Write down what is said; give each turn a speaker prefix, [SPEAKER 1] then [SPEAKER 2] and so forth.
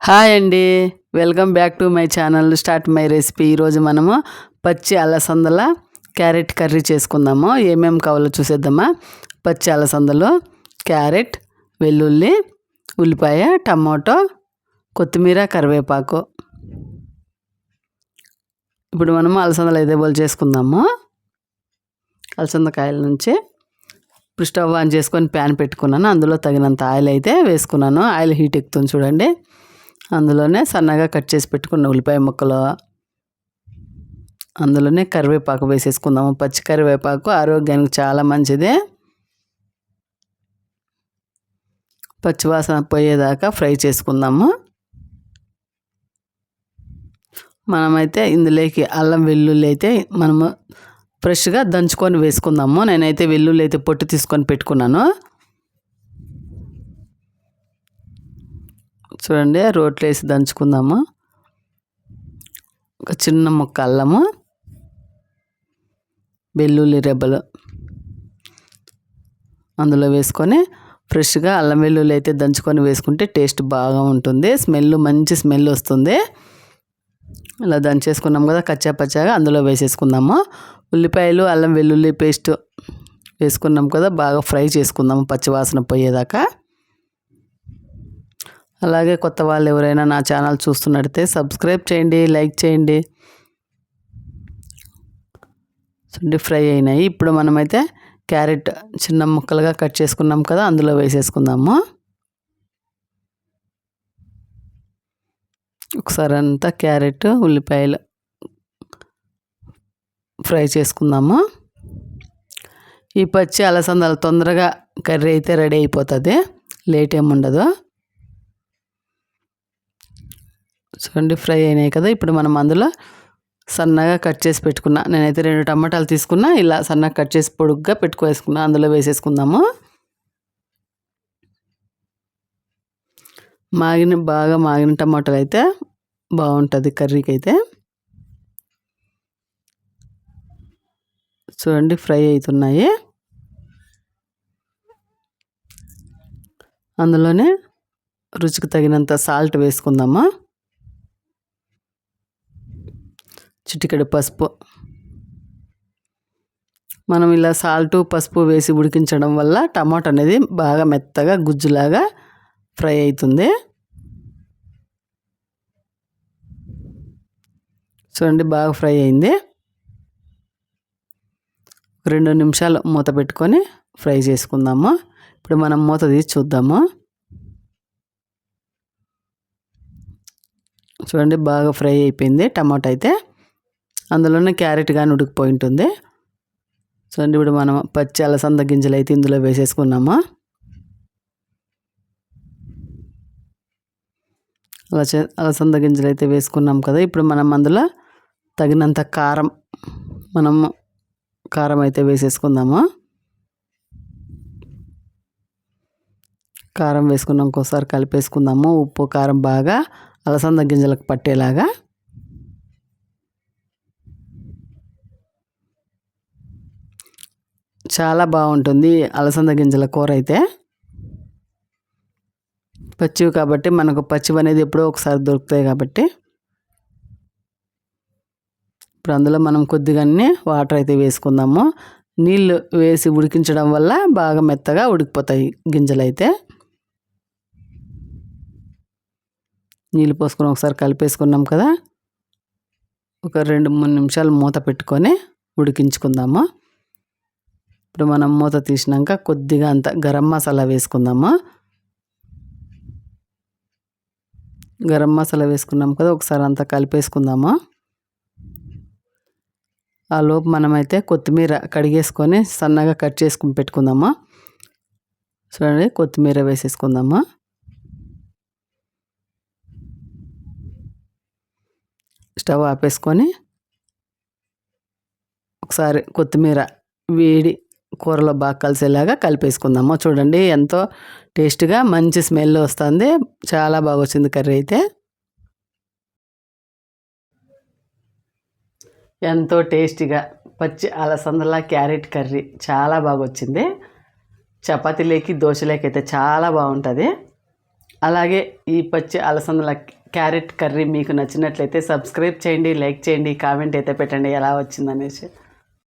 [SPEAKER 1] Hi అండి. Welcome back to my channel start my recipe. ఈరోజు మనము పచ్చి అలసందల క్యారెట్ కర్రీ చేసుకుందాము. ఏమేమి కావాలో చూసేద్దామా. పచ్చి అలసందలు, క్యారెట్, వెల్లుల్లి, ఉల్లిపాయ, టమాటో, కొత్తిమీర, కరివేపాకు. ఇప్పుడు మనము అలసందలు అయితే బోల్ చేసుకుందాము. అలసందకాయల నుంచి ఇప్పుడు స్టవ్ ఆన్ చేసుకొని ప్యాన్ పెట్టుకున్నాను. అందులో తగినంత ఆయిల్ అయితే వేసుకున్నాను. ఆయిల్ హీట్ ఎక్కుతుంది చూడండి. అందులోనే సన్నగా కట్ చేసి పెట్టుకున్న ఉల్లిపాయ ముక్కలు, అందులోనే కరివేపాకు వేసేసుకుందాము. పచ్చి కరివేపాకు ఆరోగ్యానికి చాలా మంచిది. పచ్చివాసన పోయేదాకా ఫ్రై చేసుకుందాము. మనమైతే ఇందులోకి అల్లం వెల్లుల్లి అయితే మనము ఫ్రెష్గా దంచుకొని వేసుకుందాము. నేనైతే వెల్లుల్లి అయితే పొట్టు తీసుకొని పెట్టుకున్నాను. చూడండి, రోట్లో వేసి దంచుకుందాము. ఒక చిన్న ముక్క అల్లము, వెల్లుల్లి రెబ్బలు అందులో వేసుకొని ఫ్రెష్గా అల్లం వెల్లుల్లి అయితే దంచుకొని వేసుకుంటే టేస్ట్ బాగా ఉంటుంది. మంచి స్మెల్ వస్తుంది. ఇలా దంచేసుకున్నాం కదా, కచ్చా పచ్చాగా అందులో వేసేసుకుందాము. ఉల్లిపాయలు, అల్లం వెల్లుల్లి పేస్ట్ వేసుకున్నాం కదా, బాగా ఫ్రై చేసుకుందాము పచ్చివాసన పోయేదాకా. అలాగే కొత్త వాళ్ళు ఎవరైనా నా ఛానల్ చూస్తున్నట్టయితే సబ్స్క్రైబ్ చేయండి, లైక్ చేయండి. చూడండి, ఫ్రై అయినాయి. ఇప్పుడు మనమైతే క్యారెట్ చిన్న ముక్కలుగా కట్ చేసుకున్నాం కదా, అందులో వేసేసుకుందాము. ఒకసారి అంతా క్యారెట్, ఉల్లిపాయలు ఫ్రై చేసుకుందాము. ఈ పచ్చి అలసందలు తొందరగా కర్రీ అయితే రెడీ అయిపోతుంది, లేట్ ఏముండదు. చూడండి, ఫ్రై అయినాయి కదా. ఇప్పుడు మనం అందులో సన్నగా కట్ చేసి పెట్టుకున్నా, నేనైతే 2 టమాటాలు తీసుకున్నా, ఇలా సన్నగా కట్ చేసి పొడుగ్గా పెట్టుకోవేసుకున్నా. అందులో వేసేసుకుందాము. బాగా మాగిన టమాటాలు అయితే బాగుంటుంది కర్రీకి అయితే. చూడండి, ఫ్రై అవుతున్నాయి. అందులోనే రుచికి తగినంత సాల్ట్ వేసుకుందాము. చిటికెడు పసుపు. మనం ఇలా సాల్టు పసుపు వేసి ఉడికించడం వల్ల టమాటా అనేది బాగా మెత్తగా గుజ్జులాగా ఫ్రై అవుతుంది. చూడండి, బాగా ఫ్రై అయింది. 2 నిమిషాలు మూత పెట్టుకొని ఫ్రై చేసుకుందాము. ఇప్పుడు మనం మూత తీసి చూద్దాము. చూడండి, బాగా ఫ్రై అయిపోయింది టమాటా అయితే. అందులోనే క్యారెట్ కానీ ఉడికిపోయి ఉంటుంది. చూడండి, ఇప్పుడు మనం పచ్చి అలసంద గింజలు అయితే ఇందులో వేసేసుకున్నాము. అలసంద గింజలు అయితే వేసుకున్నాం కదా. ఇప్పుడు మనం అందులో తగినంత కారం అయితే వేసేసుకుందాము. కారం వేసుకున్నాం, ఇంకోసారి కలిపేసుకుందాము. ఉప్పు కారం బాగా అలసంద గింజలకు పట్టేలాగా. చాలా బాగుంటుంది అలసంద గింజల కూర అయితే. పచ్చివి కాబట్టి మనకు పచ్చివి అనేది ఎప్పుడో ఒకసారి దొరుకుతాయి కాబట్టి. ఇప్పుడు అందులో మనం కొద్దిగానే వాటర్ అయితే వేసుకుందాము. నీళ్ళు వేసి ఉడికించడం వల్ల బాగా మెత్తగా ఉడికిపోతాయి గింజలు అయితే. నీళ్ళు పోసుకొని ఒకసారి కలిపేసుకున్నాం కదా. ఒక 2-3 నిమిషాలు మూత పెట్టుకొని ఉడికించుకుందాము. ఇప్పుడు మనం మూత తీసినాక కొద్దిగా అంత గరం మసాలా వేసుకుందాము. గరం మసాలా వేసుకున్నాం కదా, ఒకసారి అంతా కలిపేసుకుందాము. ఆ లోపు మనమైతే కొత్తిమీర కడిగేసుకొని సన్నగా కట్ చేసుకుని పెట్టుకుందాము. చూడండి, కొత్తిమీర వేసేసుకుందాము. స్టవ్ ఆపేసుకొని ఒకసారి కొత్తిమీర వేడి కూరలో బాగా కలిసేలాగా కలిపేసుకుందాము. చూడండి, ఎంతో టేస్ట్గా మంచి స్మెల్ వస్తుంది. చాలా బాగా వచ్చింది కర్రీ అయితే. ఎంతో టేస్టీగా పచ్చి అలసందల క్యారెట్ కర్రీ చాలా బాగా వచ్చింది. చపాతీలోకి, దోశలోకి అయితే చాలా బాగుంటుంది. అలాగే ఈ పచ్చి అలసందల క్యారెట్ కర్రీ మీకు నచ్చినట్లయితే సబ్స్క్రైబ్ చేయండి, లైక్ చేయండి, కామెంట్ అయితే పెట్టండి ఎలా వచ్చిందనేసి.